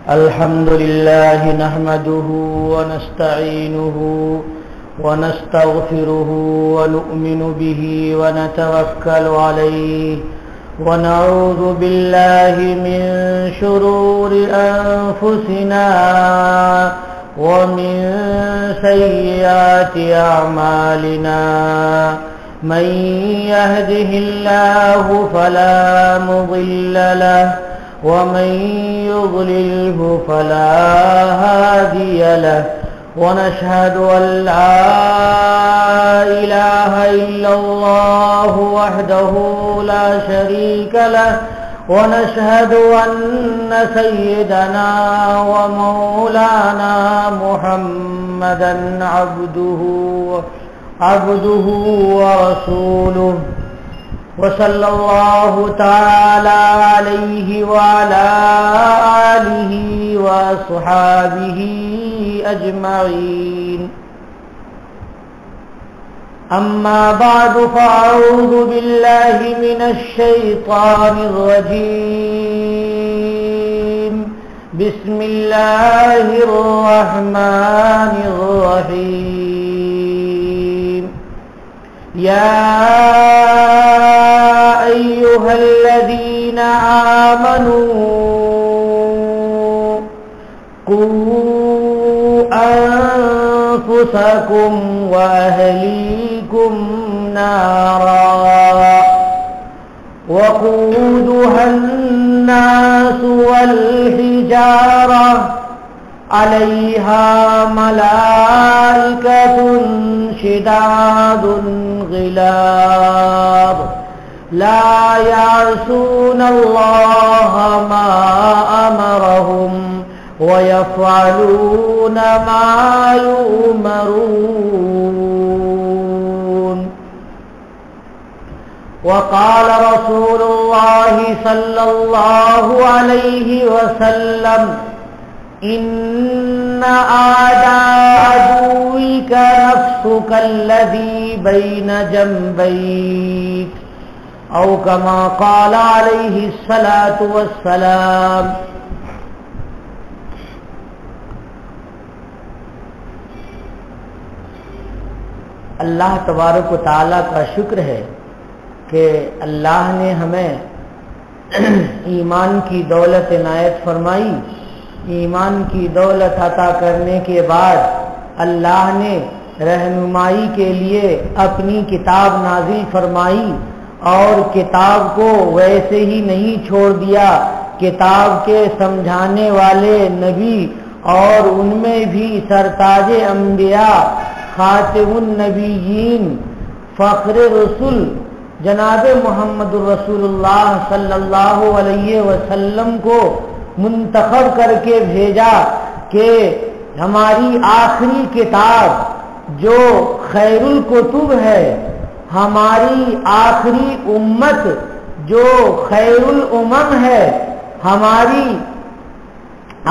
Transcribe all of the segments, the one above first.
الحمد لله نحمده ونستعينه ونستغفره ونؤمن به ونتوكل عليه ونعوذ بالله من شرور أنفسنا ومن سيئات أعمالنا من يهده الله فلا مضل له ومن يضلله فلا هادي له ونشهد أن لا إله إلا الله وحده لا شريك له ونشهد أن سيدنا ومولانا محمدا عبده ورسوله وصلى الله تعالى عليه وعلى آله وأصحابه أجمعين أما بعد فأعوذ بالله من الشيطان الرجيم بسم الله الرحمن الرحيم يا أيها الذين آمنوا قوا أنفسكم وأهليكم نارا وقودها الناس والحجارة عليها ملائكة شداد غلاظ لا يعصون الله ما أمرهم ويفعلون ما يؤمرون وقال رسول الله صلى الله عليه وسلم إن أعداء عدوك نفسك الذي بين جنبيك أو كما قال عليه الصلاة والسلام. اللہ تبارک و تعالیٰ کا شکر ہے کہ اللہ نے ہمیں ایمان کی دولت عنایت فرمائی. ایمان کی دولت عطا کرنے کے بعد اللہ نے رہنمائی کے لیے اپنی کتاب نازل فرمائی اور کتاب کو ویسے ہی نہیں چھوڑ دیا. کتاب کے سمجھانے والے نبی اور ان میں بھی سرتاج انبیاء خاتم النبیین فخر رسول جناب محمد رسول اللہ صلی اللہ علیہ وسلم کو منتخب کر کے بھیجا کہ ہماری آخری کتاب جو خیر الکتب ہے، ہماری آخری امت جو خیر الامم ہے، ہماری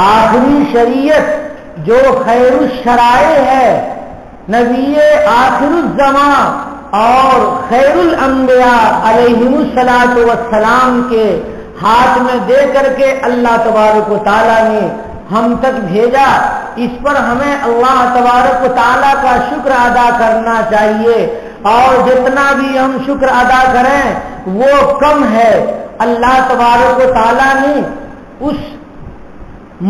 آخری شریعت جو خیر الشرائع ہے، نبی آخر الزمان اور خیر الانبیاء علیہم الصلاۃ والسلام کے ہاتھ میں دے کر کے اللہ تبارک و تعالیٰ نے ہم تک بھیجا. اس پر ہمیں اللہ تبارک و تعالیٰ کا شکر ادا کرنا چاہیے اور جتنا بھی ہم شکر ادا کریں وہ کم ہے. اللہ تبارک و تعالیٰ نے اس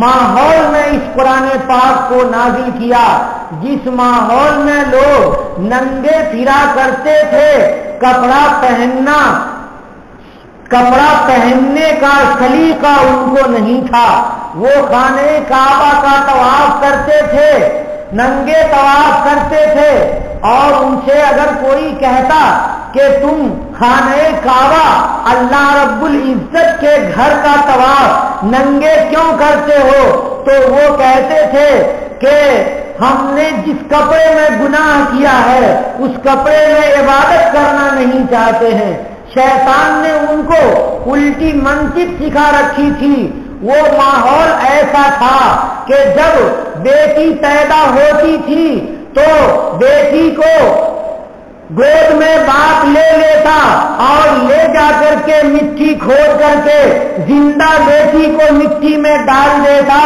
ماحول میں اس قرآن پاک کو نازل کیا جس ماحول میں لوگ ننگے پھرا کرتے تھے. کپڑا پہننے کا سلیقہ ان کو نہیں تھا. وہ خانہ کعبہ کا طواف کرتے تھے، ننگے طواف کرتے تھے، اور ان سے اگر کوئی کہتا کہ تم خانہ کعبہ اللہ رب العزت کے گھر کا طواف ننگے کیوں کرتے ہو تو وہ کہتے تھے کہ ہم نے جس کپڑے میں گناہ کیا ہے اس کپڑے میں عبادت کرنا نہیں چاہتے ہیں. شیطان نے ان کو الٹی منطق سکھا رکھی تھی. وہ ماحول ایسا تھا کہ جب بیٹی پیدا ہوتی تھی تو بیٹی کو گود میں باپ لے لیتا اور لے جا کر کے مٹی کھود کر کے زندہ بیٹی کو مٹی میں ڈال دیتا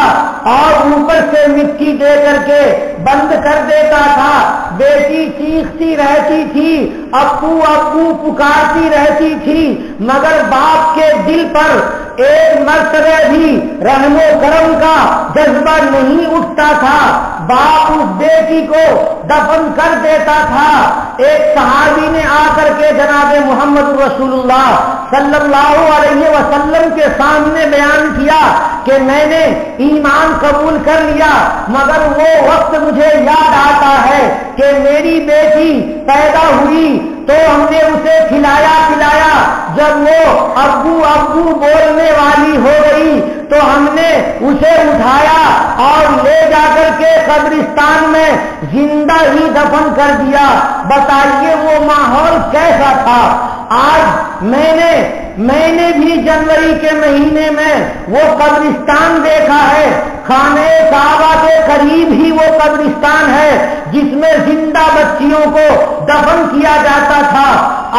اور اوپر سے مٹی دے کر کے بند کر دیتا تھا. بیٹی چیختی رہتی تھی, ابو ابو پکارتی رہتی تھی, مگر باپ کے دل پر ایک مرتبہ بھی رحم و کرم کا جذبہ نہیں اٹھتا تھا. باپ اس بیٹی کو دفن کر دیتا تھا. ایک صحابی نے آ کر کے جناب محمد رسول اللہ صلی اللہ علیہ وسلم کے سامنے بیان کیا کہ میں نے ایمان قبول کر لیا, مگر وہ وقت مجھے یاد آتا ہے کہ میری بیٹی پیدا ہوئی تو ہم نے اسے کھلایا پلایا, جب وہ ابو ابو بولنے والی ہو گئی تو ہم نے اسے اٹھایا اور لے جا کر کے قبرستان میں زندہ ہی دفن کر دیا. بتائیے وہ ماحول کیسا تھا. آج میں نے بھی جنوری کے مہینے میں وہ قبرستان دیکھا ہے. خانہ کعبہ کے قریب ہی وہ قبرستان ہے جس میں زندہ بچیوں کو دفن کیا جاتا تھا.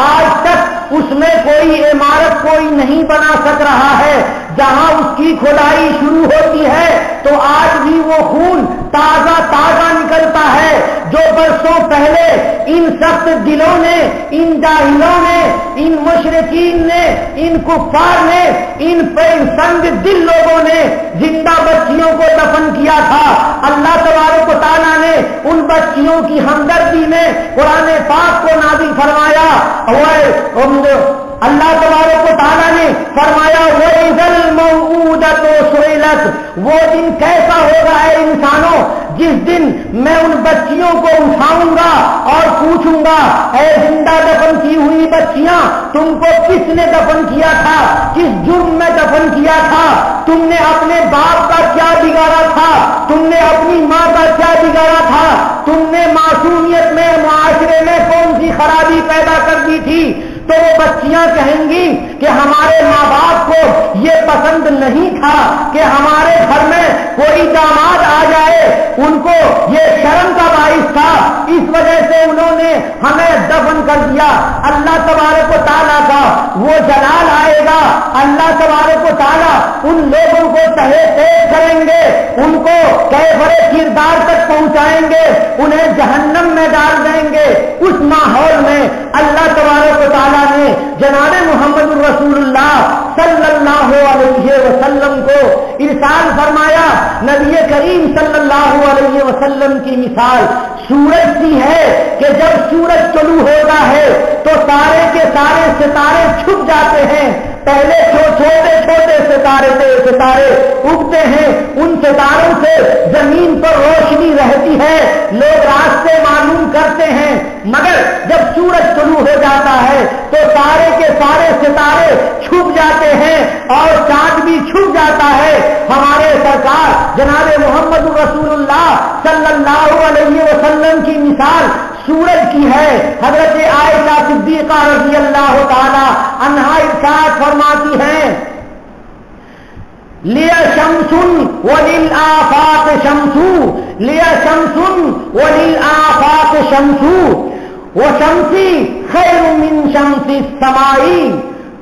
آج تک اس میں کوئی عمارت کوئی نہیں بنا سک رہا ہے. جہاں اس کی کھدائی شروع ہوتی ہے تو آج بھی وہ خون تازہ تازہ نکلتا ہے جو برسوں پہلے ان سخت دلوں نے, ان جاہلوں نے, ان مشرکین نے, ان کفار نے, ان سنگ دل لوگوں نے زندہ بچیوں کو دفن کیا تھا. اللہ تبارک و تعالیٰ نے ان بچیوں کی ہمدردی میں قرآن پاک کو نازل فرمایا. اللہ تبارک و تعالیٰ نے فرمایا وَإِذَا الْمَوْءُودَةُ سُئِلَتْ, وہ دن کیسا ہوگا اے انسانوں جس دن میں ان بچیوں کو اٹھاؤں گا اور پوچھوں گا اے زندہ دفن کی ہوئی بچیاں, تم کو کس نے دفن کیا تھا, کس جرم میں دفن کیا تھا, تم نے اپنے باپ کا کیا بگاڑا تھا, تم نے اپنی ماں کا کیا بگاڑا تھا, تم نے معصومیت میں معاشرے میں کون سی خرابی پیدا کر دی تھی. تو وہ بچیاں کہیں گی کہ ہمارے ماں باپ کو یہ پسند نہیں تھا کہ ہمارے گھر میں کوئی داماد آ جائے, ان کو یہ شرم کا باعث تھا, اس وجہ سے انہوں نے ہمیں دفن کر دیا. اللہ تبارک و تعالیٰ کا وہ جلال آئے گا, اللہ تبارک و تعالیٰ ان لوگوں کو تہے تیز کریں گے, ان کو کیفر کردار تک پہنچائیں گے, انہیں جہنم میں ڈال دیں گے. اس ماحول میں اللہ تبارک و تعالیٰ نے جناب محمد رسول اللہ صلی اللہ علیہ وسلم کو ارسال فرمایا. نبی کریم صلی اللہ علیہ وسلم کی مثال سورج کی ہے کہ جب سورج طلوع ہوتا ہے تو سارے کے سارے ستارے چھپ جاتے ہیں. پہلے چھوٹے چھوٹے ستارے اگتے ہیں, ان ستاروں سے زمین پر روشنی رہتی ہے, لوگ راستے معلوم کرتے ہیں. مگر جب سورج طلوع ہو جاتا ہے تو سارے کے سارے ستارے چھپ جاتے ہیں اور چاند بھی چھپ جاتا ہے. ہمارے سرکار جناب محمد رسول اللہ صلی اللہ علیہ وسلم کی مثال سورج کی ہے. حضرت عائشہ صدیقہ رضی اللہ تعالی عنہا ارشاد فرماتی ہیں لِيَ شَمْسٌ وَلِلْآفَاقِ شَمْسُ لِيَ شَمْسٌ وَلِلْآفَاقِ شَمْسُ وَشَمْسِي خَيْرٌ مِّن شَمْسِ السَّمَاءِ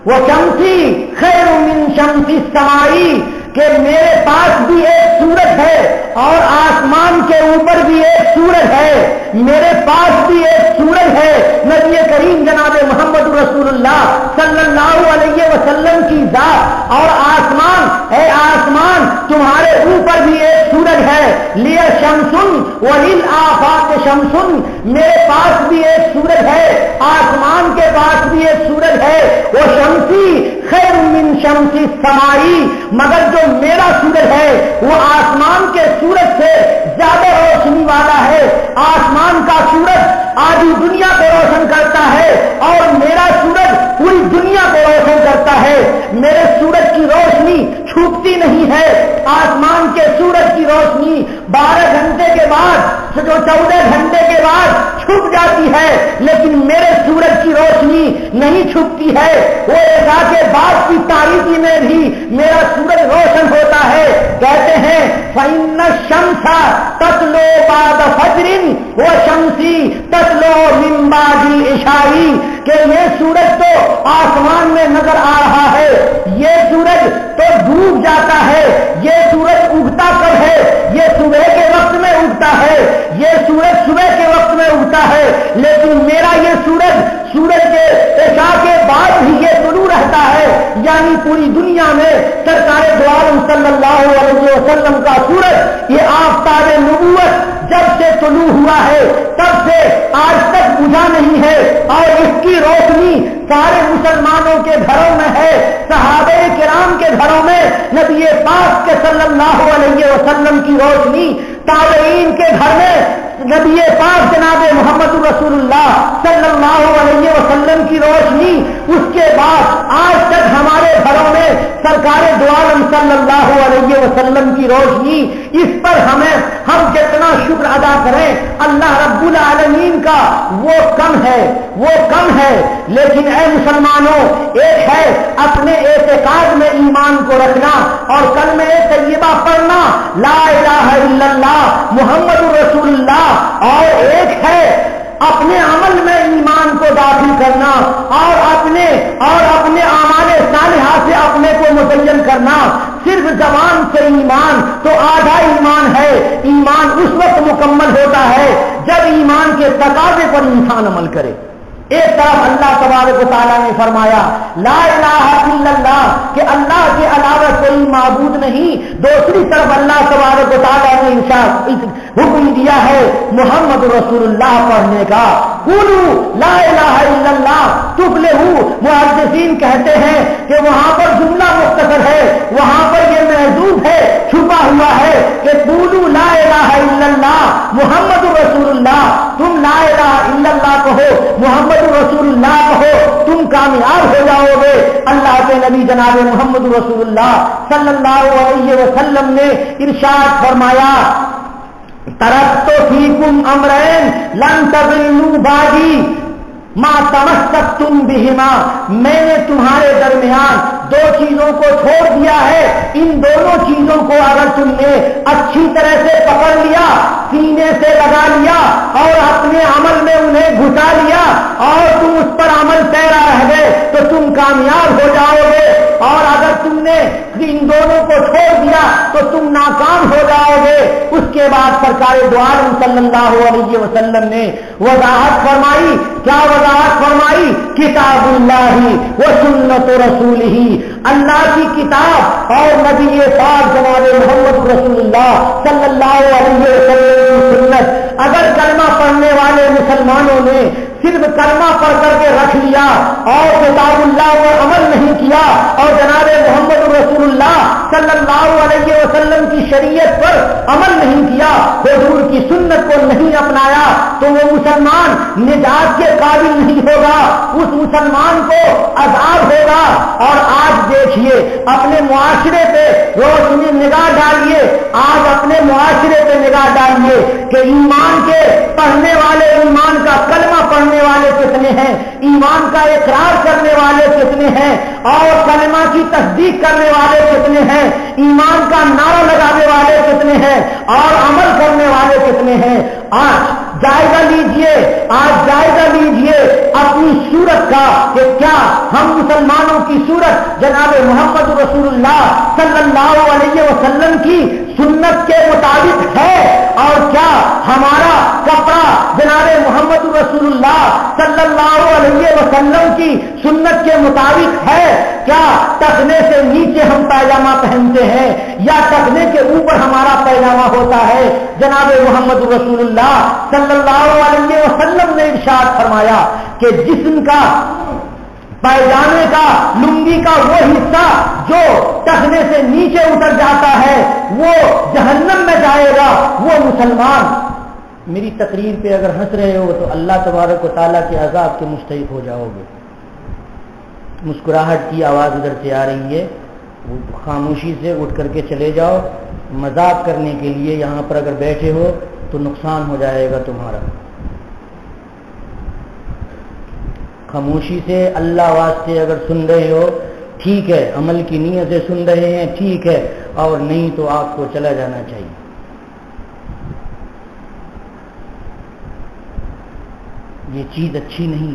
وَشَمْسِي خَيْرٌ مِّن شَمْسِ السَّمَاءِ کہ میرے پاس بھی ایک سورج ہے اور آسمان کے اوپر بھی ایک سورج ہے, میرے پاس بھی ایک سورج ہے. نبی کریم جناب محمد رسول اللہ صلی اللہ علیہ وسلم کی ذات اور آسمان, اے آسمان تمہارے اوپر بھی ایک سورج ہے. لِيَ شَمْسٌ وَلِلْآفَاقِ شَمْسٌ, میرے پاس بھی ایک سورج ہے, آسمان کے پاس بھی ایک سورج ہے. وَشَمْسِي خَيْرٌ مِّن شَمْسِ السَّمَاءِ, مگر جو میرا سورج ہے وہ آسمان کے سورج سے زیادہ روشنی والا ہے. آسمان کا سورج آدھی دنیا کو روشن کرتا ہے اور میرا سورج پوری دنیا کو روشن کرتا ہے. میرے سورج کی روشنی چھوٹتی نہیں ہے. آسمان کے سورج کی روشنی 12 گھنٹے کے بعد جو 14 گھنٹے کے بعد چھپ جاتی ہے, لیکن میرے سورج کی روشنی نہیں چھپتی ہے. وہ ایسا کے بعد کی تاریخی میں بھی میرا سورج روشن ہوتا ہے. کہتے ہیں فَإِنَّ الشَّمْسَ تَطْلُعُ بَعْدَ فَجْرٍ وَشَمْسِي تَطْلُعُ مِن بَعْدِ الْعِشَاءِ, کہ یہ سورج تو آسمان میں نظر آ رہا ہے، یہ سورج تو ڈوب جاتا ہے، یہ سورج اگتا کب ہے؟ یہ صبح کے وقت میں اگتا ہے، یہ سورج صبح کے وقت میں اگتا ہے، لیکن میرا یہ سورج کے عشاء کے بعد بھی یہ طلوع رہتا ہے، یعنی پوری دنیا میں سرکار دو عالم صلی اللہ علیہ وسلم کا سورج، یہ آفتاب نبوت جب سے طلوع ہوا ہے تب سے آج تک بجھا نہیں ہے، اور اس کی روشنی سارے مسلمانوں کے گھروں میں ہے، صحابہ کرام کے گھروں میں نبی پاک کے صلی اللہ علیہ وسلم کی روشنی، تابعین کے گھر میں نبی پاک جناب محمد رسول اللہ صلی اللہ علیہ وسلم کی روشنی، اس کے بعد آج تک ہمارے گھروں میں سرکار دو عالم صلی اللہ علیہ وسلم کی روشنی، اس پر ہم جتنا شکر ادا کریں اللہ رب العالمین کا وہ کم ہے، لیکن اے مسلمانوں، ایک ہے اپنے اعتقاد میں ایمان کو رکھنا اور کلمہ طیبہ پڑھنا لا الہ الا اللہ محمد رسول اللہ، اور ایک ہے اپنے عمل میں ایمان کو داخل کرنا اور اپنے اعمال صالحہ سے اپنے کو مزین کرنا۔ صرف زبان سے ایمان تو آدھا ایمان ہے، ایمان اس وقت مکمل ہوتا ہے جب ایمان کے تقاضے پر انسان عمل کرے۔ ایک طرف اللہ تبارک و تعالیٰ نے فرمایا لا الہ الا اللہ کہ اللہ کے علاوہ کوئی معبود نہیں، دوسری طرف اللہ تبارک و تعالیٰ نے حکم دیا ہے محمد رسول اللہ پڑھنے کا، قولوا لا الہ الا اللہ تفلحوا۔ محدثین کہتے ہیں کہ وہاں پر جملہ مختصر ہے، وہاں پر یہ محذوف ہے، چھپا ہوا ہے کہ قولوا لا الہ الا اللہ محمد رسول اللہ، تم لا الہ الا اللہ کہو، محمد رسول اللہ کہو، تم کامیاب ہو جاؤ گے۔ اللہ کے نبی جناب محمد رسول اللہ صلی اللہ علیہ وسلم نے ارشاد فرمایا ترکت فیکم امرین لن تضلوا بعدی ما تمسکتم بہما، میں نے تمہارے درمیان دو چیزوں کو چھوڑ دیا ہے، ان دونوں چیزوں کو اگر تم نے اچھی طرح سے پکڑ لیا، سینے سے لگا لیا اور اپنے عمل میں انہیں گھٹا لیا اور تم اس پر عمل پیرا رہ گئے تو تم کامیاب ہو جاؤ گے، اور اگر تم نے ان دونوں کو چھوڑ دیا تو تم ناکام ہو جاؤ گے۔ اس کے بعد سرکار دو عالم صلی اللہ علیہ وسلم نے وضاحت فرمائی، کیا وضاحت فرمائی؟ کتاب اللہ و سنت رسول ہی، اللہ کی کتاب اور نبی پاک جناب محمد رسول اللہ صلی اللہ علیہ وسلم کی سنت۔ اگر کلمہ پڑھنے والے مسلمانوں نے صرف کلمہ پڑھ کر کے رکھ لیا اور کتاب اللہ پر عمل نہیں کیا اور جناب محمد رسول اللہ صلی اللہ علیہ وسلم کی شریعت پر عمل نہیں کیا، حضور کی سنت کو نہیں اپنایا، تو وہ مسلمان نجات کے قابل نہیں ہوگا، اس مسلمان کو عذاب ہوگا۔ اور آج دیکھیے اپنے معاشرے پہ روشنی نگاہ ڈالیے، آج اپنے معاشرے پہ نگاہ ڈالیے کہ ایمان کے پڑھنے والے، ایمان کا کلمہ پڑھنے والے کتنے ہیں، ایمان کا اقرار کرنے والے کتنے ہیں، اور کلمہ کی تصدیق کرنے والے کتنے ہیں، ایمان کا نعرہ لگانے والے کتنے ہیں، اور عمل کرنے والے کتنے ہیں۔ آج جائزہ لیجئے اپنی صورت کا کہ کیا ہم مسلمانوں کی صورت جناب محمد رسول اللہ صلی اللہ علیہ وسلم کی سنت کے مطابق ہے، اور کیا ہمارا کپڑا جناب محمد رسول اللہ صلی اللہ علیہ وسلم کی سنت کے مطابق ہے؟ کیا ٹخنے سے نیچے ہم پائجامہ پہنتے ہیں یا ٹخنے کے اوپر ہمارا پائجامہ ہوتا ہے؟ جناب محمد رسول اللہ صلی اللہ علیہ وسلم نے ارشاد فرمایا کہ جسم کا، پائجامے کا، لنگی کا وہ حصہ جو ٹخنے سے نیچے اتر جاتا ہے وہ جہنم میں جائے گا، وہ مسلمان۔ میری تقریر پہ اگر ہنس رہے ہو تو اللہ تبارک و تعالیٰ کے عذاب کے مستحق ہو جاؤ گے۔ مسکراہٹ کی آواز ادھر سے آ رہی ہے، خاموشی سے اٹھ کر کے چلے جاؤ، مذاق کرنے کے لیے یہاں پر اگر بیٹھے ہو تو نقصان ہو جائے گا تمہارا۔ خاموشی سے اللہ واسطے اگر سن رہے ہو ٹھیک ہے، عمل کی نیت سے سن رہے ہیں ٹھیک ہے، اور نہیں تو آپ کو چلا جانا چاہیے۔ یہ چیز اچھی نہیں۔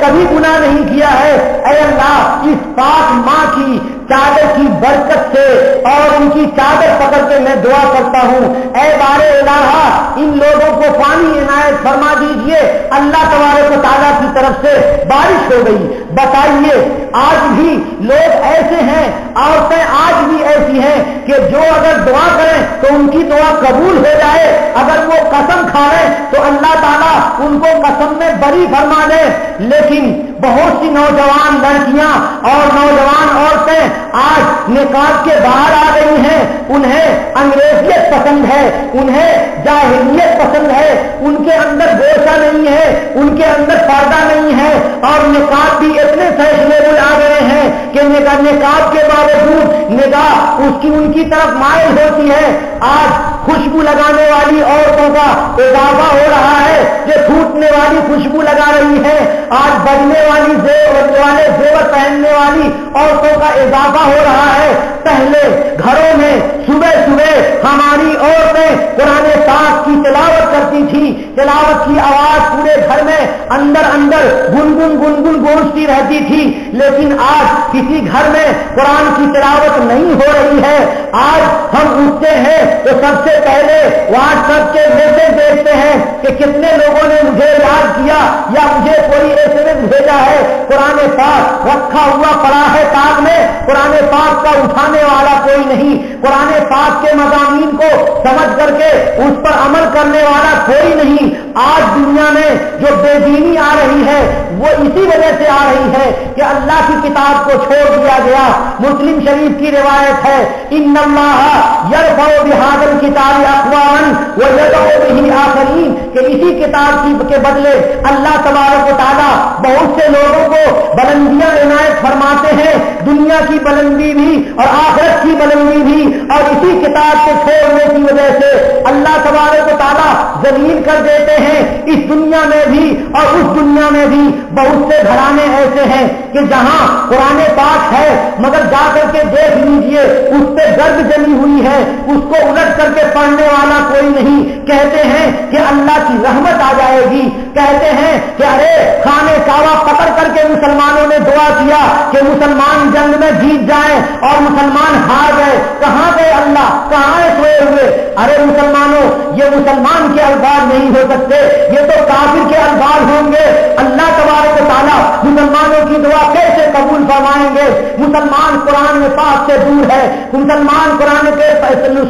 کبھی گناہ نہیں کیا ہے. اے اللہ اس پاک ماں کی چادر کی برکت سے اور ان کی چادر پکڑ کے میں دعا کرتا ہوں, اے بار الہ ان لوگوں کو پانی عنایت فرما دیجئے. اللہ تبارک و تعالیٰ کی طرف سے بارش ہو گئی. بتائیے آج بھی لوگ ایسے ہیں, عورتیں آج بھی ایسی ہیں کہ جو اگر دعا کریں تو ان کی دعا قبول ہو جائے, اگر وہ قسم کھائیں تو اللہ تعالیٰ ان کو قسم میں بری فرما دے. لیکن بہت سی نوجوان لڑکیاں اور نوجوان عورتیں آج نقاب کے باہر آ رہی ہیں. انہیں انگریزیت پسند ہے, انہیں جاہلیت پسند ہے, ان کے اندر گوشہ نہیں ہے, ان کے اندر پردہ نہیں ہے, اور نقاب بھی اتنے فیشنیبل آ گئے ہیں کہ نقاب کے باوجود نگاہ اس کی ان کی طرف مائل ہوتی ہے. آج خوشبو لگانے والی عورتوں کا اضافہ ہو رہا ہے, جو پھوٹنے والی خوشبو لگا رہی ہے. آج بجنے والی زیور پہننے والی عورتوں کا اضافہ ہو رہا ہے. پہلے گھروں میں صبح صبح ہماری عورتیں قرآن پاک کی تلاوت کرتی تھی, تلاوت کی آواز پورے گھر میں اندر اندر گنگن گنگن گونجتی رہتی تھی. لیکن آج کسی گھر میں قرآن کی تلاوت نہیں ہو رہی ہے. آج ہم اٹھتے ہیں تو سب سے پہلے واٹس ایپ کے میسج دیکھتے ہیں کہ کتنے لوگوں نے مجھے یاد کیا یا مجھے کوئی SMS بھیجا ہے. قرآن پاک رکھا ہوا پڑا ہے تاغ میں, قرآن پاک کا اٹھانے والا کوئی نہیں, قرآن پاک کے مضامین کو سمجھ کر کے اس پر عمل کرنے والا کوئی نہیں. آج دنیا میں جو بے دینی آ رہی ہے وہ اسی وجہ سے آ رہی ہے کہ اللہ کی کتاب کو چھوڑ دیا گیا. مسلم شریف کی روایت ہے, ان اللہ یرفع بہذا الکتاب اقواما ویضع به آخرین, کہ اسی کتاب کے بدلے اللہ تبارک و تعالیٰ بہت سے لوگوں کو بلندیاں عنایت فرماتے ہیں, دنیا کی بلندی بھی اور آخرت کی بلندی بھی. اور اسی کتاب کو چھوڑنے کی وجہ سے اللہ تبارک و تعالیٰ ذلیل کر دیتے ہیں اس دنیا میں بھی اور اس دنیا میں بھی. بہت سے گھرانے ایسے ہیں کہ جہاں قرآن پاک ہے مگر جا کر کے دیکھ لیجئے اس پہ گرد جمی ہوئی ہے, اس کو الٹ کر کے پڑھنے والا کوئی نہیں. کہتے ہیں کہ اللہ کی رحمت آ جائے گی, کہتے ہیں کہ ارے خانے کعبہ پکڑ کر کے مسلمانوں نے دعا کیا کہ مسلمان جنگ میں جیت جائیں اور مسلمان ہار گئے. کہاں گئے اللہ, کہاں ہے سوئے ہوئے؟ ارے مسلمانوں, یہ مسلمان کے الفاظ نہیں ہو سکتے, یہ تو کافر کے الفاظ ہوں گے. اللہ تبارک و تعالیٰ مسلمانوں کی دعا کیسے قبول فرمائیں گے؟ مسلمان قرآن پاک سے دور ہے, مسلمان قرآن کے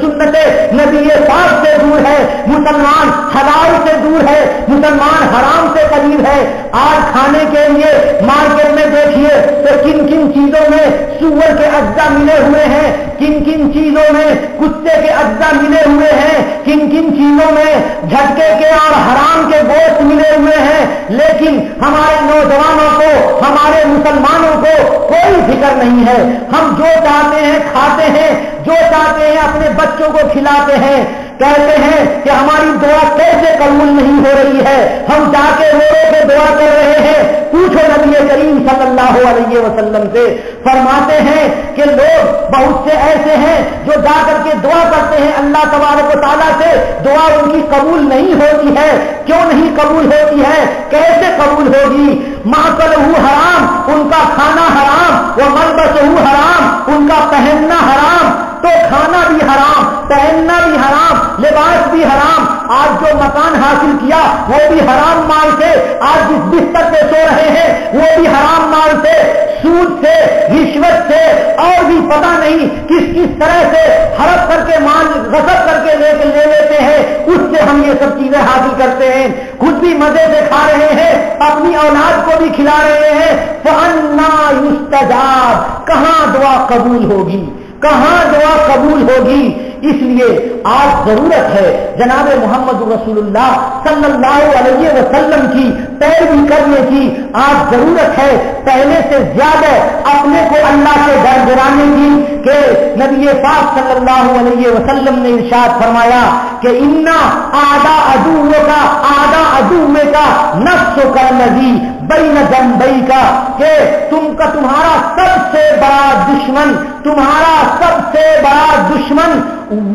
سنت نبی پاک سے دور ہے, مسلمان حلال سے دور ہے, مسلمان حرام سے قریب ہے. آج کھانے کے لیے مارکیٹ میں دیکھیے تو کن کن چیزوں میں سور کے اجزا ملے ہوئے ہیں, کن کن چیزوں میں کتے کے اجزا ملے ہوئے ہیں, کن کن چیزوں میں جھٹکے کے اور حرام کے گوشت ملے ہوئے ہیں. لیکن ہمارے نوجوانوں کو, ہمارے مسلمانوں کو کوئی فکر نہیں ہے. ہم جو چاہتے ہیں کھاتے ہیں, جو چاہتے ہیں اپنے بچوں کو کھلاتے ہیں. کہتے ہیں کہ ہماری دعا کیسے قبول نہیں ہو رہی ہے, ہم جا کے رو کے دعا کر رہے ہیں. پوچھو نبی کریم صلی اللہ علیہ وسلم سے. فرماتے ہیں کہ لوگ بہت سے ایسے ہیں جو جا کر کے دعا کرتے ہیں اللہ تبارک و تعالیٰ سے, دعا ان کی قبول نہیں ہوتی ہے. کیوں نہیں قبول ہوتی ہے, کیسے قبول ہوگی؟ ماکلہ حرام, ان کا کھانا حرام, وہ ملبسہ حرام, ان کا پہننا حرام. تو کھانا بھی حرام, پہننا بھی حرام, لباس بھی حرام. آج جو مکان حاصل کیا وہ بھی حرام مال سے, آج جس بستر پہ سو رہے ہیں وہ بھی حرام مال سے, سود سے, رشوت سے, اور بھی پتہ نہیں کس کس طرح سے ہڑپ کر کے مال غصب کر کے لے لیتے ہیں. اس سے ہم یہ سب چیزیں حاصل کرتے ہیں, خود بھی مزے سے کھا رہے ہیں, اپنی اولاد کو بھی کھلا رہے ہیں. فَأَنَّىٰ يُسْتَجَابُ, کہاں دعا قبول ہوگی, کہاں دعا قبول ہوگی؟ اس لیے آج ضرورت ہے جناب محمد رسول اللہ صلی اللہ علیہ وسلم کی پیروی کرنے کی. آج ضرورت ہے پہلے سے زیادہ اپنے کو اللہ سے ڈر ڈرانے کی, کہ نبی پاک صلی اللہ علیہ وسلم نے ارشاد فرمایا کہ انا آدھا عدو کا نفس کا نبی بین جنبی کا, کہ تمہارا سب سے بڑا دشمن, تمہارا سب سے بڑا دشمن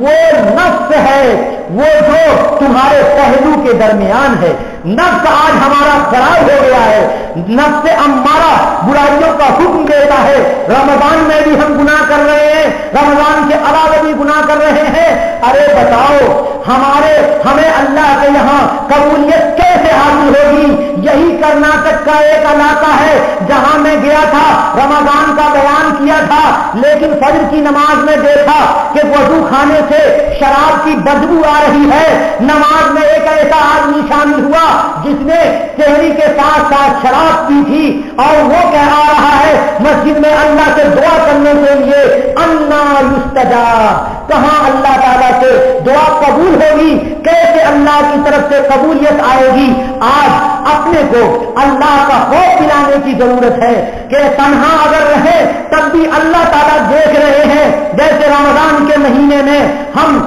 وہ نفس ہے وہ جو تمہارے پہلو کے درمیان ہے. نفس آج ہمارا خراب ہو گیا ہے. نفس امارہ برائیوں کا حکم دیتا ہے. رمضان میں بھی ہم گناہ کر رہے ہیں, رمضان کے علاوہ بھی گناہ کر رہے ہیں. ارے بتاؤ ہمیں اللہ کے یہاں قبولیت کیسے حاصل ہوگی؟ یہی کرناٹک کا ایک علاقہ ہے جہاں میں گیا تھا, رمضان کا بیان کیا تھا, لیکن فجر کی نماز میں دیکھا کہ وضو خانے سے شراب کی بدبو آ رہی ہے. نماز میں ایک ایسا آدمی شامل ہوا جس نے سحری کے ساتھ ساتھ شراب پی تھی, اور وہ کہہ آ رہا ہے مسجد میں اللہ سے دعا کرنے کے لیے انا یستجاب, کہاں اللہ تعالیٰ سے دعا قبول ہوگی, کیسے اللہ کی طرف سے قبولیت آئے گی؟ آج اپنے کو اللہ کا خوف دلانے کی ضرورت ہے کہ تنہا اگر رہے تب بھی اللہ تعالیٰ دیکھ رہے ہیں. جیسے رمضان کے مہینے میں ہم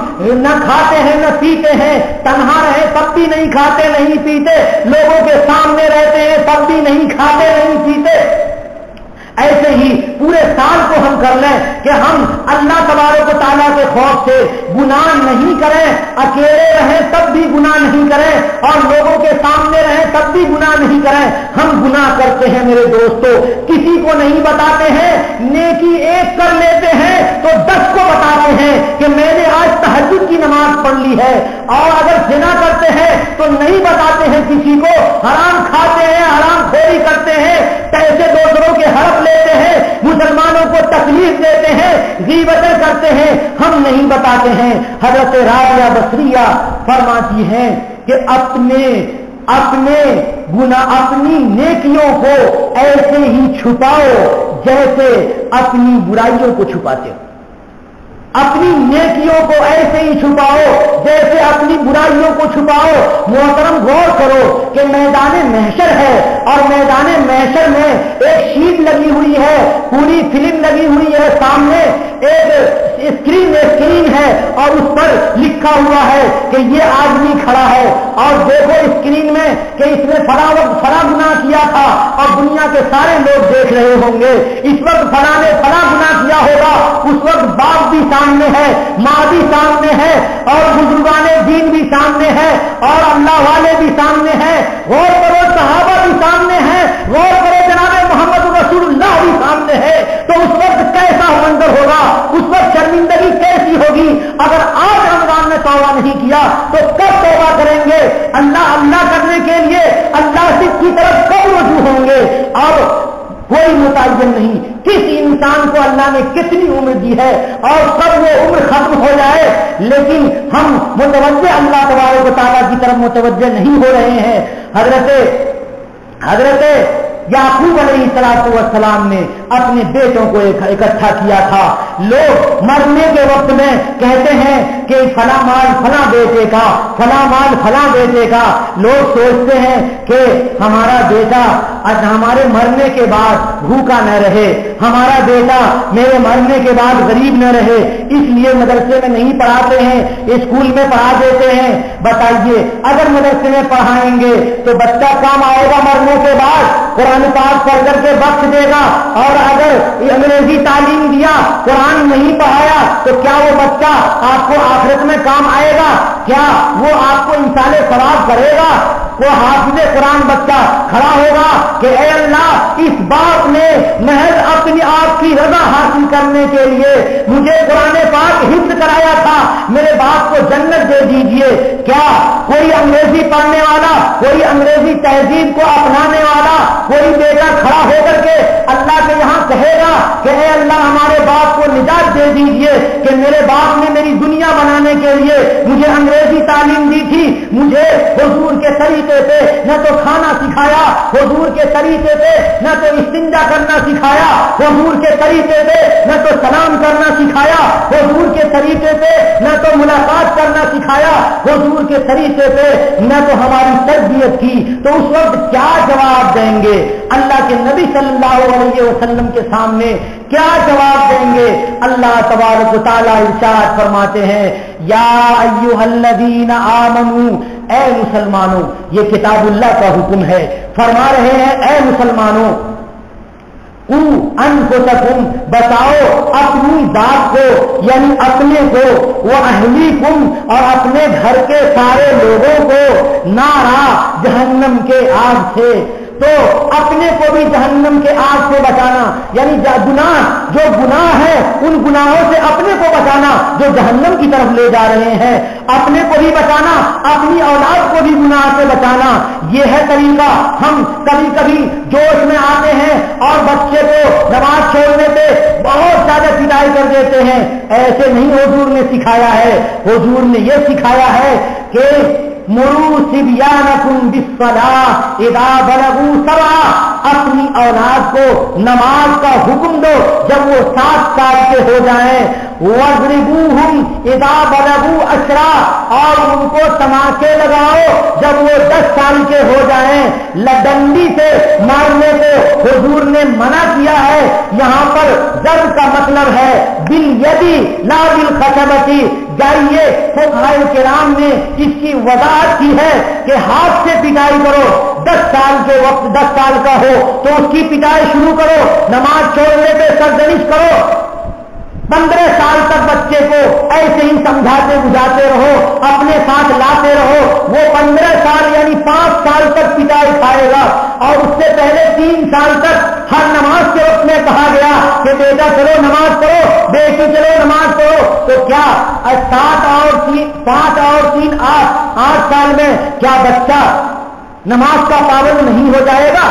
نہ کھاتے ہیں نہ پیتے ہیں, تنہا رہے تب بھی نہیں کھاتے نہیں پیتے, لوگوں کے سامنے رہتے ہیں تب بھی نہیں کھاتے نہیں پیتے. ایسے ہی پورے سال کو ہم کر لیں کہ ہم اللہ تبارک و تعالیٰ کے خوف سے گناہ نہیں کریں, اکیلے رہیں تب بھی گناہ نہیں کریں, اور لوگوں کے سامنے رہیں تب بھی گناہ نہیں کریں. ہم گناہ کرتے ہیں میرے دوستو, کسی کو نہیں بتاتے ہیں. نیکی ایک کر لیتے ہیں تو 10 کو بتاتے ہیں کہ میں نے آج تہجد کی نماز پڑھ لی ہے, اور اگر زنا کرتے ہیں تو نہیں بتاتے ہیں کسی کو. حرام کھاتے ہیں, حرام خوری کرتے ہیں, پیسے دوسروں کے ہڑپ لیتے ہیں, مسلمانوں کو تکلیف دیتے ہیں, غیبتیں کرتے ہیں, ہم نہیں بتاتے ہیں. حضرت رابعہ بصریہ فرماتی ہیں کہ اپنے گناہ اپنی نیکیوں کو ایسے ہی چھپاؤ جیسے اپنی برائیوں کو چھپاتے ہو. اپنی نیکیوں کو ایسے ہی چھپاؤ جیسے اپنی برائیوں کو چھپاؤ. محترم غور کرو کہ میدان محشر ہے, اور میدان محشر میں ایک شیٹ لگی ہوئی ہے, پوری فلم لگی ہوئی ہے, سامنے ایک اسکرین ہے, اور اس پر لکھا ہوا ہے کہ یہ آدمی کھڑا ہے, اور دیکھو اسکرین میں کہ اس نے فلاں گناہ کیا تھا, اور دنیا کے سارے لوگ دیکھ رہے ہوں گے. اس وقت فلاں نے فلاں گناہ کیا ہوگا, اس وقت باپ بھی سامنے ہے, ماں بھی سامنے ہے, اور بزرگان دین بھی سامنے ہے, اور اللہ والے بھی سامنے ہیں. غور کرو صحابہ بھی سامنے ہیں, غور کرو جناب محمد رسول اللہ بھی سامنے ہے. تو اس وقت کیسا منظر ہوگا, اس وقت شرمندگی کیسی ہوگی. اگر آج رمضان میں توبہ نہیں کیا تو کب توبہ کریں گے؟ اللہ کرنے کے لیے اللہ کی طرف کب رجوع ہوں گے؟ اب کوئی متعین نہیں کس انسان کو اللہ نے کتنی عمر دی ہے, اور کب وہ عمر ختم ہو جائے, لیکن ہم متوجہ اللہ تبارک و تعالیٰ کی طرف متوجہ نہیں ہو رہے ہیں. حضرت یعقوب علیہ السلام نے اپنے بیٹوں کو اکٹھا کیا تھا. لوگ مرنے کے وقت میں کہتے ہیں کہ فلاں مال فلاں بیٹے کا, فلاں مال فلاں بیٹے کا. لوگ سوچتے ہیں کہ ہمارا بیٹا ہمارے مرنے کے بعد بھوکا نہ رہے, ہمارا بیٹا میرے مرنے کے بعد غریب نہ رہے, اس لیے مدرسے میں نہیں پڑھاتے ہیں, اسکول میں پڑھا دیتے ہیں. بتائیے اگر مدرسے میں پڑھائیں گے تو بچہ کام آئے گا مرنے کے بعد, قرآن پاک پڑھ کر کے بخش دے گا. اور اگر انگریزی تعلیم دیا, قرآن نہیں پڑھایا, تو کیا وہ بچہ آپ کو آخرت میں کام آئے گا؟ کیا وہ آپ کو انسان ثواب کرے گا؟ وہ حافظ قرآن بچہ کھڑا ہوگا کہ اے اللہ, اس باپ نے محض اپنی آپ کی رضا حاصل کرنے کے لیے مجھے قرآن پاک حفظ کرایا تھا, میرے باپ کو جنت دے دیجئے. کیا کوئی انگریزی پڑھنے والا, کوئی انگریزی تہذیب کو اپنانے والا کوئی بیٹا کھڑا ہو کر کے اللہ کے یہاں کہے گا کہ اے اللہ ہمارے باپ کو نجات دے دیجئے کہ میرے باپ نے میری دنیا بنانے کے لیے مجھے انگریزی تعلیم دی تھی, مجھے حضور کے طریقے سے نہ تو کھانا سکھایا, حضور کے طریقے سے نہ تو استنجا کرنا سکھایا, حضور کے طریقے سے نہ تو سلام کرنا سکھایا, حضور کے طریقے سے نہ تو ملاقات کرنا سکھایا, حضور کے طریقے سے نہ تو ہماری تربیت کی. تو اس وقت کیا جواب دیں گے اللہ کے نبی صلی اللہ علیہ وسلم کے سامنے؟ کیا جواب دیں گے؟ اللہ تبارک و تعالیٰ ارشاد فرماتے ہیں یا ایھا الذین آمنوا, اے مسلمانوں, یہ کتاب اللہ کا حکم ہے. فرما رہے ہیں اے مسلمانوں, انفسکم بچاؤ اپنی ذات کو یعنی اپنے کو، وہ اہلیکم اور اپنے گھر کے سارے لوگوں کو، نارا جہنم کے آگ سے۔ تو اپنے کو بھی جہنم کے آگ سے بچانا یعنی گناہ جو گناہ ہے ان گناہوں سے اپنے کو بچانا جو جہنم کی طرف لے جا رہے ہیں، اپنے کو بھی بچانا، اپنی اولاد کو بھی گناہ سے بچانا، یہ ہے طریقہ۔ ہم کبھی کبھی جوش میں آتے ہیں اور بچے کو نماز چھوڑنے پہ بہت زیادہ پٹائی کر دیتے ہیں، ایسے نہیں حضور نے سکھایا ہے۔ حضور نے یہ سکھایا ہے کہ مروا صبیانکم بالصلاۃ اذا بلغوا سبعا، اپنی اولاد کو نماز کا حکم دو جب وہ 7 سال کے ہو جائیں، واضربوہم اذا بلغوا 10، اور ان کو تماچے لگاؤ جب وہ 10 سال کے ہو جائیں۔ ڈنڈی سے مارنے کو حضور نے منع کیا ہے۔ یہاں پر ضرب کا مطلب ہے بالیدی لا بالخشبتی، جائیے فقہاء کرام نے اس کی وضاحت کی ہے کہ ہاتھ سے پٹائی کرو، 10 سال کے وقت 10 سال کا ہو تو اس کی پٹائی شروع کرو، نماز چھوڑنے پہ سرزنش کرو، 15 سال تک بچے کو ایسے ہی سمجھاتے بجھاتے رہو، اپنے ساتھ لاتے رہو، وہ 15 سال یعنی 5 سال تک پٹائی کھائے گا۔ اور اس سے پہلے 3 سال تک ہر نماز کے وقت میں کہا گیا کہ بیٹا چلو نماز پڑھو، بیٹی چلو نماز پڑھو، تو کیا 7 اور 3 5 اور 3 8 سال میں کیا بچہ نماز کا پابند نہیں ہو جائے گا؟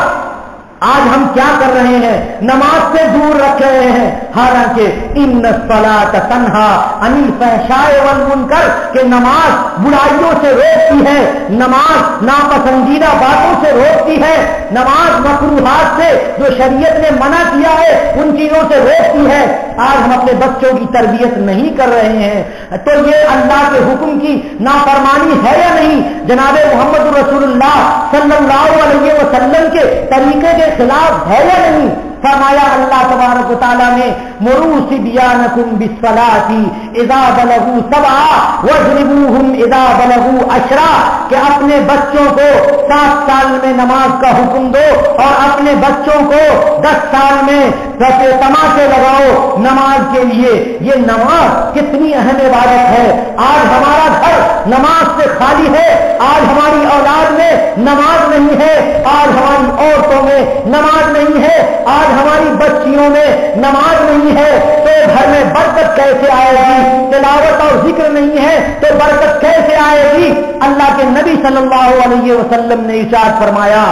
آج ہم کیا کر رہے ہیں؟ نماز سے دور رکھ رہے ہیں، حالانکہ ان الصلاۃ تنہا عن الفحشاء والمنکر، کہ نماز برائیوں سے روکتی ہے، نماز ناپسندیدہ باتوں سے روکتی ہے، نماز مکروہات سے جو شریعت نے منع کیا ہے ان چیزوں سے روکتی ہے۔ آج ہم اپنے بچوں کی تربیت نہیں کر رہے ہیں، تو یہ اللہ کے حکم کی نافرمانی ہے یا نہیں؟ جناب محمد رسول اللہ صلی اللہ علیہ وسلم کے طریقے کے خلاف ہے یا نہیں؟ فرمایا اللہ تبارک و تعالیٰ نے مروا صبیانکم بالصلاۃ اذا بلغوا سبعا واضربوہم اذا بلغوا 10، کہ اپنے بچوں کو 7 سال میں نماز کا حکم دو اور اپنے بچوں کو 10 سال میں تماچے لگاؤ نماز کے لیے۔ یہ نماز کتنی اہم عبادت ہے۔ آج ہمارا گھر نماز سے خالی ہے، آج ہماری اولاد میں نماز نہیں ہے، آج ہماری عورتوں میں نماز نہیں ہے، آج ہماری بچیوں میں نماز نہیں ہے، تو گھر میں برکت کیسے آئے گی؟ تلاوت اور ذکر نہیں ہے تو برکت کیسے آئے گی؟ اللہ کے نبی صلی اللہ علیہ وسلم نے ارشاد فرمایا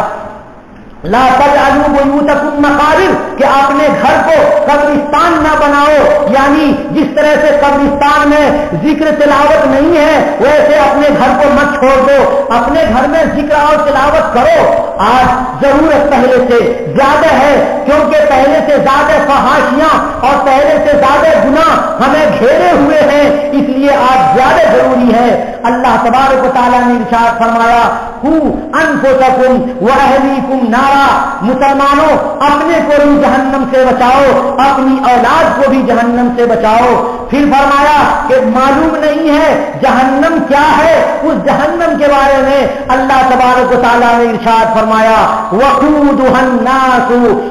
لا تجعلوا بیوتکم مقابر، کہ اپنے گھر کو قبرستان نہ بناؤ، یعنی جس طرح سے قبرستان میں ذکر تلاوت نہیں ہے ویسے اپنے گھر کو مت چھوڑ دو، اپنے گھر میں ذکر اور تلاوت کرو۔ آج ضرورت پہلے سے زیادہ ہے، کیونکہ پہلے سے زیادہ فحاشیاں اور پہلے سے زیادہ گناہ ہمیں گھیرے ہوئے ہیں، اس لیے آج زیادہ ضروری ہے۔ اللہ تبارک و تعالیٰ نے ارشاد فرمایا انفسکم واہلیکم نارا، مسلمانوں اپنے کو بھی جہنم سے بچاؤ، اپنی اولاد کو بھی جہنم سے بچاؤ۔ پھر فرمایا کہ معلوم نہیں ہے جہنم کیا ہے، اس جہنم کے بارے میں اللہ تبارک و تعالیٰ نے ارشاد فرمایا وقودها الناس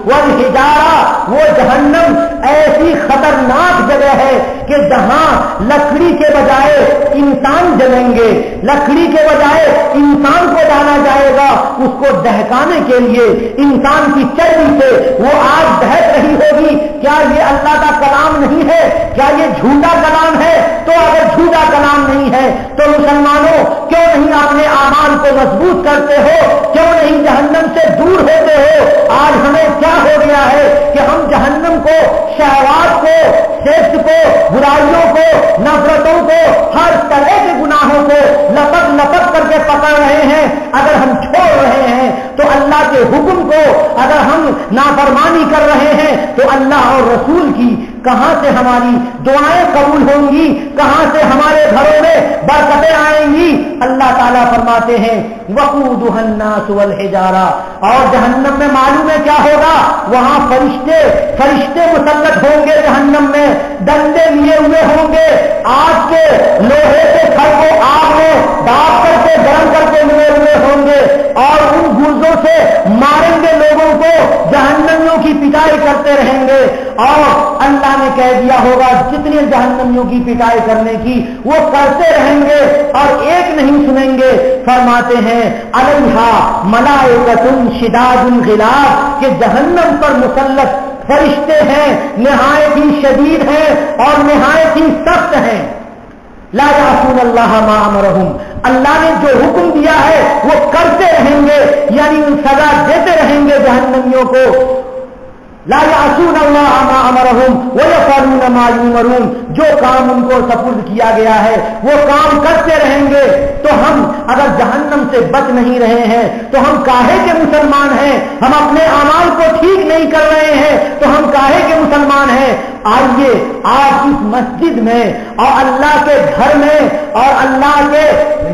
والحجارہ، وہ جہنم ایسی خطرناک جگہ ہے کہ جہاں لکڑی کے بجائے انسان جلیں گے، لکڑی کے بجائے انسان کو ڈالا جائے گا، اس کو دہکانے کے لیے انسان کی چربی سے وہ آگ دہک رہی ہوگی۔ کیا یہ اللہ کا کلام نہیں ہے؟ کیا یہ جھوٹا کلام ہے؟ تو اگر جھوٹا کلام نہیں ہے تو مسلمانوں کیوں نہیں اپنے اعمال کو مضبوط کرتے ہو؟ کیوں نہیں جہنم سے دور ہوتے ہو؟ آج ہمیں کیا ہو گیا ہے کہ ہم جہنم کو، شہوات کو، سیکس کو، برائیوں کو، نفرتوں کو، ہر طرح کے گناہوں کو لپک لپک کر کے پکڑ رہے ہیں۔ اگر ہم چھوڑ رہے ہیں تو اللہ کے حکم کو، اگر ہم نافرمانی کر رہے ہیں تو اللہ اور رسول کی کہاں سے ہماری دعائیں قبول ہوں گی؟ کہاں سے ہمارے گھروں میں برکتیں آئیں گی؟ اللہ تعالیٰ فرماتے ہیں وقودها الناس والحجارہ، اور جہنم میں معلوم ہے کیا ہوگا؟ وہاں فرشتے مسلط ہوں گے، جہنم میں ڈنڈے لیے ہوئے ہوں گے، آگ کے لوہے کے گھر کو آگ میں داغ کر کے گرم کر کے لیے ہوئے ہوں گے، اور ان گرزوں سے ماریں گے لوگوں کو، جہنمیوں کی پٹائی کرتے اور اللہ نے کہہ دیا ہوگا جتنے جہنمیوں کی پٹائی کرنے کی وہ کرتے رہیں گے اور ایک نہیں سنیں گے. فرماتے ہیں علیہا ملائکۃ شداد غلاظ کہ جہنم پر مسلط فرشتے ہیں نہایت ہی شدید ہیں اور نہایت ہی سخت ہیں. لا یعصون اللہ ما امرہم اللہ نے جو حکم دیا ہے وہ کرتے رہیں گے یعنی سزا دیتے رہیں گے جہنمیوں کو. لا یعصون اللہ ما امرہم ویفعلون ما یؤمرون جو کام ان کو سپرد کیا گیا ہے وہ کام کرتے رہیں گے. تو ہم اگر جہنم سے بچ نہیں رہے ہیں تو ہم کاہے کے مسلمان ہیں؟ ہم اپنے اعمال کو ٹھیک نہیں کر رہے ہیں تو ہم کاہے کے مسلمان ہیں؟ آئیے آپ اس مسجد میں اور اللہ کے گھر میں اور اللہ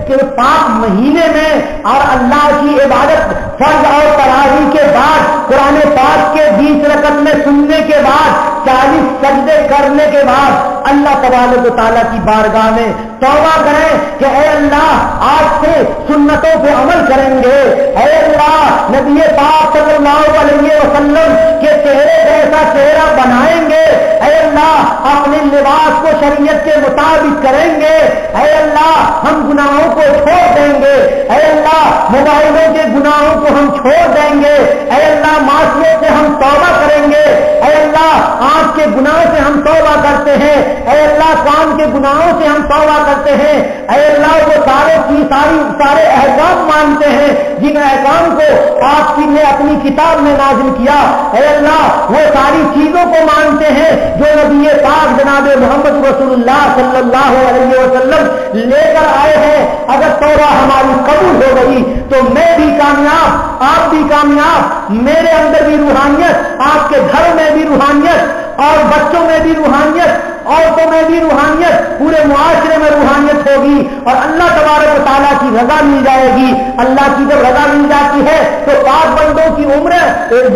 کے پاک مہینے میں اور اللہ کی عبادت فرض اور تراویح کے بعد قرآن پاک کے 20 رکعت میں سننے کے بعد 40 سجدے کرنے کے بعد اللہ تبارک و تعالیٰ کی بارگاہ میں توبہ کریں کہ اے اللہ آج سے سنتوں پہ عمل کریں گے. اے اللہ نبی پاک صلی اللہ علیہ وسلم کے چہرے جیسا چہرہ بنائیں گے. اے اللہ اپنے لباس کو شریعت کے مطابق کریں گے. اے اللہ ہم گناہوں کو چھوڑ دیں گے. اے اللہ موبائلوں کے گناہوں کو ہم چھوڑ دیں گے. اے اللہ معصیت سے ہم توبہ کریں گے. اے اللہ آنکھ کے گناہ سے ہم توبہ کرتے ہیں. اے اللہ کان کے گناہوں سے ہم توبہ کرتے ہیں. اے اللہ وہ سارے احکام مانتے ہیں جن احکام کو آپ نے اپنی کتاب میں نازل کیا. اے اللہ وہ ساری چیزوں کو مانتے ہیں جو نبی پاک جناب محمد رسول اللہ صلی اللہ علیہ وسلم لے کر آئے ہیں. اگر توبہ ہماری قبول ہو گئی تو میں بھی کامیاب آپ بھی کامیاب. میرے اندر بھی روحانیت آپ کے گھر میں بھی روحانیت اور بچوں میں بھی روحانیت عورتوں میں بھی روحانیت پورے معاشرے میں روحانیت ہوگی اور اللہ تبارک و تعالیٰ کی رضا مل جائے گی. اللہ کی جب رضا مل جاتی ہے تو پاک بندوں کی عمریں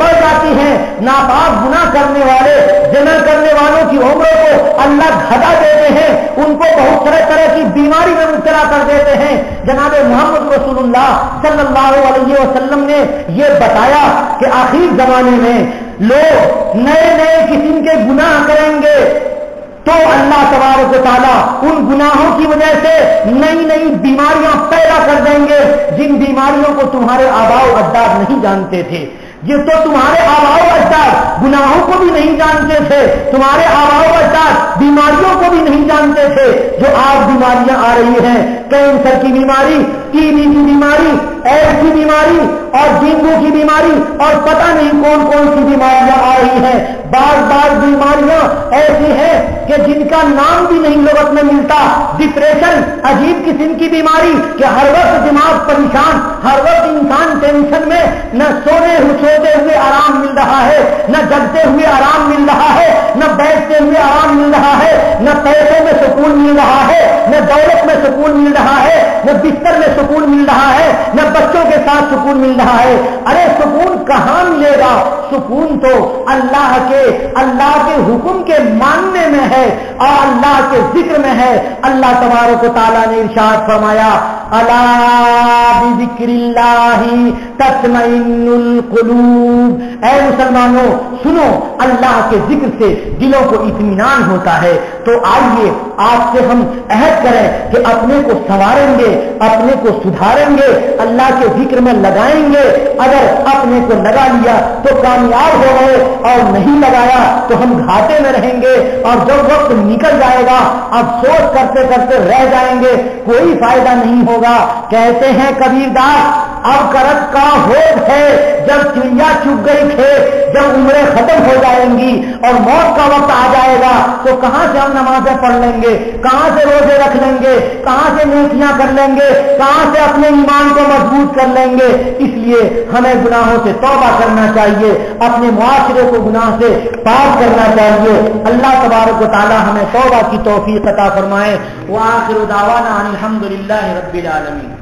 بڑھ جاتی ہیں. ناپاک گناہ کرنے والے زنا کرنے والوں کی عمروں کو اللہ گھٹا دیتے ہیں. ان کو بہت طرح کی بیماری میں مبتلا کر دیتے ہیں. جناب محمد رسول اللہ صلی اللہ علیہ وسلم نے یہ بتایا کہ آخری زمانے میں لوگ نئے قسم کے گناہ کریں گے تو اللہ تبارک و تعالیٰ ان گناہوں کی وجہ سے نئی بیماریاں پیدا کر دیں گے جن بیماریوں کو تمہارے آباء و اجداد نہیں جانتے تھے. یہ تو تمہارے آباء و اجداد گناہوں کو بھی نہیں جانتے تھے. تمہارے آباء و اجداد بیماریوں کو بھی نہیں جانتے تھے. جو آج بیماریاں آ رہی ہیں کینسر کی بیماری ٹی بی کی بیماری ایڈز کی بیماری اور ڈینگو کی بیماری اور پتہ نہیں کون سی بیماریاں آ رہی ہیں. بعض بیماریاں ایسی ہیں کہ جن کا نام بھی نہیں لغت میں ملتا. ڈپریشن عجیب قسم کی بیماری کہ ہر وقت دماغ پریشان ہر وقت انسان ٹینشن میں نہ سوتے ہوئے آرام مل رہا ہے نہ جگتے ہوئے آرام مل رہا ہے نہ بیٹھتے ہوئے آرام مل رہا ہے نہ پیسوں میں سکون مل رہا ہے نہ دولت میں سکون مل رہا ہے نہ بستر میں سکون مل رہا ہے نہ بچوں کے ساتھ سکون مل رہا ہے. ارے سکون کہاں ملے گا؟ سکون تو اللہ کے حکم کے ماننے میں ہے اور اللہ کے ذکر میں ہے. اللہ تبارک و تعالیٰ نے ارشاد فرمایا الا بذکر اللہ تطمئن القلوب. اے مسلمانوں سنو اللہ کے ذکر سے دلوں کو اطمینان ہوتا ہے. تو آئیے آج سے ہم عہد کریں کہ اپنے کو سنواریں گے اپنے کو سدھاریں گے اللہ کے ذکر میں لگائیں گے. اگر اپنے کو لگا لیا تو کامیاب ہو گئے اور نہیں لگایا تو ہم گھاٹے میں رہیں گے اور جب وقت نکل جائے گا افسوس کرتے کرتے رہ جائیں گے کوئی فائدہ نہیں ہوگا. کہتے ہیں کبیر داس اب کرت کا ہوش ہے جب چڑیا چگ گئی کھیت جب عمریں ختم ہو جائیں گی اور موت کا وقت آ جائے گا تو کہاں سے ہم نمازیں پڑھ لیں گے کہاں سے روزے رکھ لیں گے کہاں سے نیکیاں کر لیں گے کہاں سے اپنے ایمان کو مضبوط کر لیں گے. اس لیے ہمیں گناہوں سے توبہ کرنا چاہیے اپنے معاشرے کو گناہ سے پاک کرنا چاہیے. اللہ تبارک و تعالی ہمیں توبہ کی توفیق عطا فرمائے. وآخر دعوانا ان الحمد للہ رب العالمین.